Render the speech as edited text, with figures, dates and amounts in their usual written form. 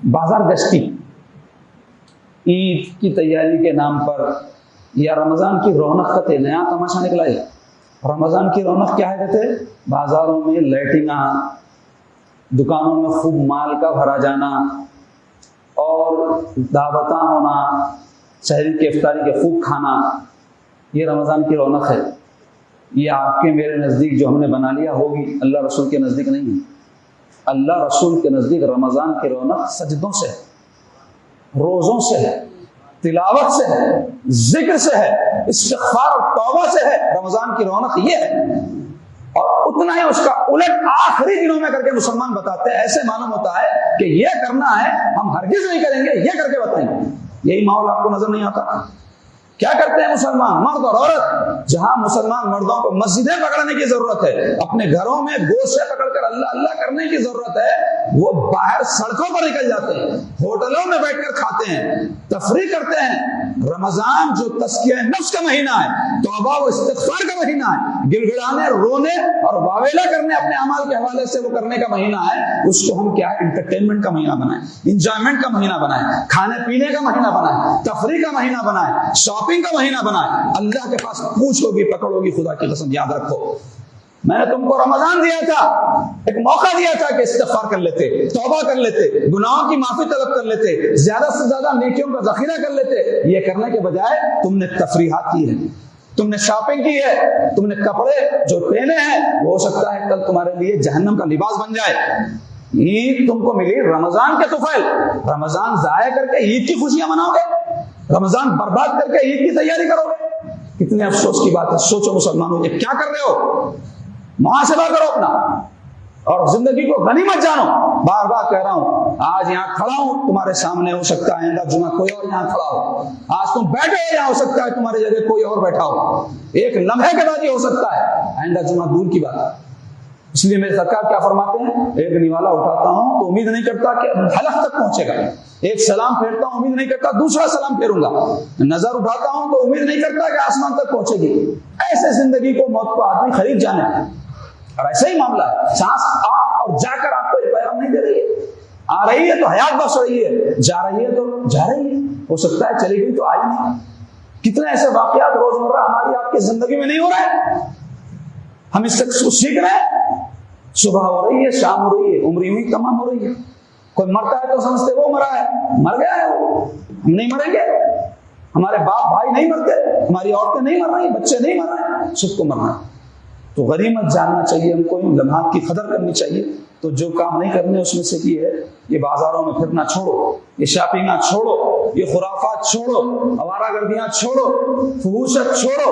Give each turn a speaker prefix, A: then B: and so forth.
A: बाजार गश्ती, ईद की तैयारी के नाम पर या रमज़ान की रौनक का नया तमाशा निकला है। रमज़ान की रौनक क्या है कहते? बाज़ारों में लाइटिंगा, दुकानों में खूब माल का भरा जाना और दावता होना, शहरी की इफ्तारी के खूब खाना, ये रमज़ान की रौनक है। ये आपके मेरे नज़दीक जो हमने बना लिया होगी, अल्लाह रसूल के नज़दीक नहीं है। अल्लाह रसूल के नज़दीक रमज़ान की रौनक सजदों से है, रोज़ों से है, तिलावत से है, जिक्र से है, इस्तिग़फ़ार और तौबा से है। रमज़ान की रौनक ये है। और उतना ही उसका उलट आखिरी दिनों में करके मुसलमान बताते हैं। ऐसे मालूम होता है कि ये करना है, हम हरगिज़ नहीं करेंगे, ये करके बताएंगे। यही माहौल आपको नजर नहीं आता? क्या करते हैं मुसलमान मर्द और औरत? जहां मुसलमान मर्दों को मस्जिदें पकड़ने की जरूरत है, अपने घरों में गोश्त पकड़कर अल्लाह अल्लाह करने की जरूरत है, वो बाहर सड़कों पर निकल जाते हैं, होटलों में बैठकर खाते हैं, तफरी करते हैं। रमजान जो तस्किया नफ्स का महीना है, तौबा व इस्तिग़फ़ार का महीना है, गिड़गिड़ाने, रोने और वावेला करने अपने अमाल के हवाले से वो करने का महीना है। उसको हम क्या एंटरटेनमेंट का महीना बनाए, इंजॉयमेंट का महीना बनाए, खाने पीने का महीना बनाए, तफरी का महीना बनाए, शॉपिंग का महीना बनाए। अल्लाह के पास पूछोगी, पकड़ोगी, खुदा की कसम याद रखो, मैंने तुमको रमजान दिया था, एक मौका दिया था कि इस्तिग़फ़ार कर लेते, तौबा कर लेते, गुनाहों की माफी तलब कर लेते, ज्यादा से ज्यादा नेकियों का ज़ख़ीरा कर लेते। ये करने के बजाय तुमने तफरीहात की है, तुमने शॉपिंग की है, तुमने कपड़े जो पहने हैं वो हो सकता है कल तुम्हारे लिए जहन्नम का लिबास बन जाए। ईद तुमको मिली रमजान के तुफैल, रमजान जाया करके ईद की खुशियां मनाओगे, रमजान बर्बाद करके ईद की तैयारी करोगे। कितने अफसोस की बात है। सोचो मुसलमानों, ये क्या कर रहे हो? मुहासिबा करो अपना और जिंदगी को गनीमत जानो। बार बार कह रहा हूं, आज यहाँ खड़ा हूं तुम्हारे सामने, हो सकता है आइंदा जुमा कोई और यहाँ खड़ा हो। आज तुम बैठे हो, यहाँ हो सकता है तुम्हारी जगह कोई और बैठा हो। एक लम्हे के बाद ये हो सकता है, आइंदा जुमा दूर की बात है। इसलिए मेरे सरकार क्या फरमाते हैं, एक निवाला उठाता हूं तो उम्मीद नहीं करता कि हलक तक पहुंचेगा, एक सलाम फेरता हूं उम्मीद नहीं करता दूसरा सलाम फेरूंगा, नजर उठाता हूं तो उम्मीद नहीं करता कि आसमान तक पहुंचेगी। ऐसे जिंदगी को मौत को आदमी खरीद जाने, और ऐसा ही मामला है। सांस आ और जाकर आपको ये पैगाम नहीं दे रही है, आ रही है तो हयात बख्श रही है, जा रही है तो जा रही है, हो सकता है चली गई तो आई नहीं। कितने ऐसे वाकयात रोजमर्रा हमारी आपकी जिंदगी में नहीं हो रहे हैं, हम इससे सीख रहे हैं। सुबह हो रही है, शाम हो रही है, उम्र यूं ही तमाम हो रही है। कोई मरता है तो समझते वो मरा है, मर गया है वो, हम नहीं मरेंगे, हमारे बाप भाई नहीं मरते, हमारी औरतें नहीं मर रही, बच्चे नहीं मर रहे, सबको मरना है। तो गनीमत जानना चाहिए हमको, इन लम्हात की कदर करनी चाहिए। तो जो काम नहीं करने उसमें से की है, ये बाजारों में फिरना छोड़ो, ये शॉपिंग छोड़ो, ये खुराफात छोड़ो, आवारागर्दियां छोड़ो, फुहूशत छोड़ो।